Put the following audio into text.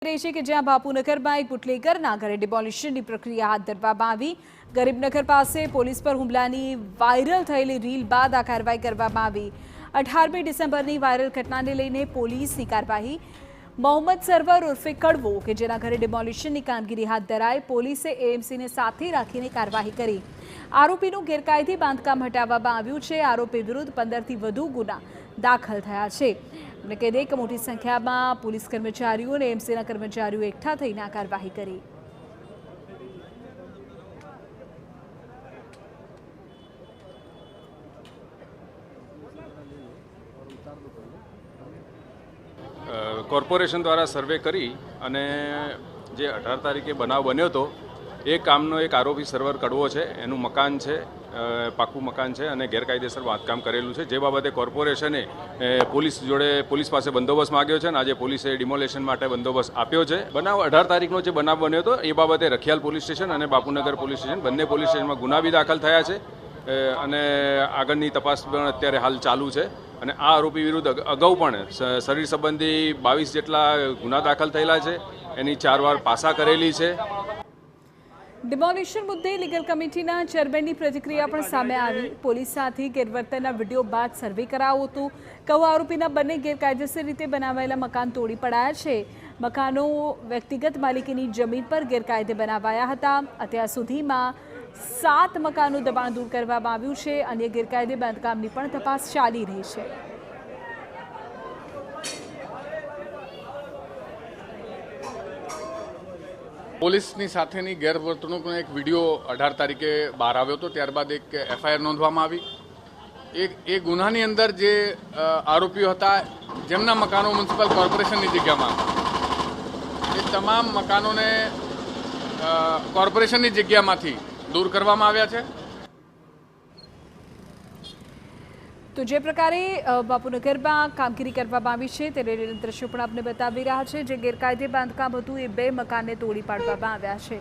રહી છે કે જ્યાં બાપુનગરમાં એક બુટલેગરના ઘરે ડિમોલિશનની પ્રક્રિયા હાથ ધરવામાં આવી। ગરીબનગર પાસે પોલીસ પર હુમલાની વાયરલ થયેલી રીલ બાદ આ કાર્યવાહી કરવામાં આવી। 18મી ડિસેમ્બરની વાયરલ ઘટનાને લઈને પોલીસની કાર્યવાહી। મોહમ્મદ સરવર ઉર્ફે કડવો કે જેના ઘરે ડિમોલિશનની કામગીરી હાથ ધરાઈ। પોલીસે એએમસીને સાથે રાખીને કાર્યવાહી કરી। આરોપીનું ગેરકાયદે બાંધકામ હટાવવામાં આવ્યું છે। આરોપી વિરુદ્ધ 15થી વધુ ગુના દાખલ થયા છે। અને કે એક મોટી સંખ્યામાં પોલીસ કર્મચારીઓ અને એએમસીના કર્મચારીઓ એકઠા થઈને આ કાર્યવાહી કરી। કોર્પોરેશન દ્વારા સર્વે કરી અને જે 18 તારીખે બનાવ બન્યો હતો એ કામનો એક આરોપી સર્વર કડવો છે, એનું મકાન છે, પાકું મકાન છે અને ગેરકાયદેસર બાંધકામ કરેલું છે, જે બાબતે કોર્પોરેશને પોલીસ પાસે બંદોબસ્ત માગ્યો છે અને આજે પોલીસે ડિમોલેશન માટે બંદોબસ્ત આપ્યો છે। બનાવ 18 તારીખનો જે બનાવ બન્યો હતો એ બાબતે રખિયાલ પોલીસ સ્ટેશન અને બાપુનગર પોલીસ સ્ટેશન બંને પોલીસ સ્ટેશનમાં ગુના બી દાખલ થયા છે અને આગળની તપાસ પણ અત્યારે હાલ ચાલુ છે। અને આ આરોપી વિરુદ્ધ અગાઉ પણ શરીર સંબંધી 22 જેટલા ગુના દાખલ થયેલા છે, એની 4 વાર પાસા કરેલી છે। ડિમોલિશન મુદ્દે લીગલ કમિટીના ચેરમેનની પ્રતિક્રિયા પણ સામે આવી। પોલીસ સાથે ગેરવર્તનના વિડીયો બાદ સર્વે કરાયો હતો। કહો આરોપીના બંને ગેરકાયદેસર રીતે બનાવાયેલા મકાન તોડી પડાયા છે। મકાનો વ્યક્તિગત માલિકીની જમીન પર ગેરકાયદે બનાવાયા હતા। અત્યાર સુધીમાં 7 મકાનો દબાણ દૂર કરવામાં આવ્યું છે। અન્ય ગેરકાયદે બાંધકામની પણ તપાસ ચાલી રહી છે। પોલીસની સાથેની ગેરવર્તણૂકનો એક વિડીયો 18 તારીખે બહાર આવ્યો હતો, ત્યારબાદ એક એફઆઈઆર નોંધવામાં આવી। એ ગુનાની અંદર જે આરોપીઓ હતા જેમના મકાનો મ્યુનિસિપલ કોર્પોરેશનની જગ્યામાં, એ તમામ મકાનોને કોર્પોરેશનની જગ્યામાંથી દૂર કરવામાં આવ્યા છે। તો જે પ્રકારે બાપુનગરમાં કામગીરી કરવામાં આવી છે તે દ્રશ્યો પણ આપને બતાવી રહ્યા છે। જે ગેરકાયદે બાંધકામ હતું એ 2 મકાનને તોડી પાડવામાં આવ્યા છે।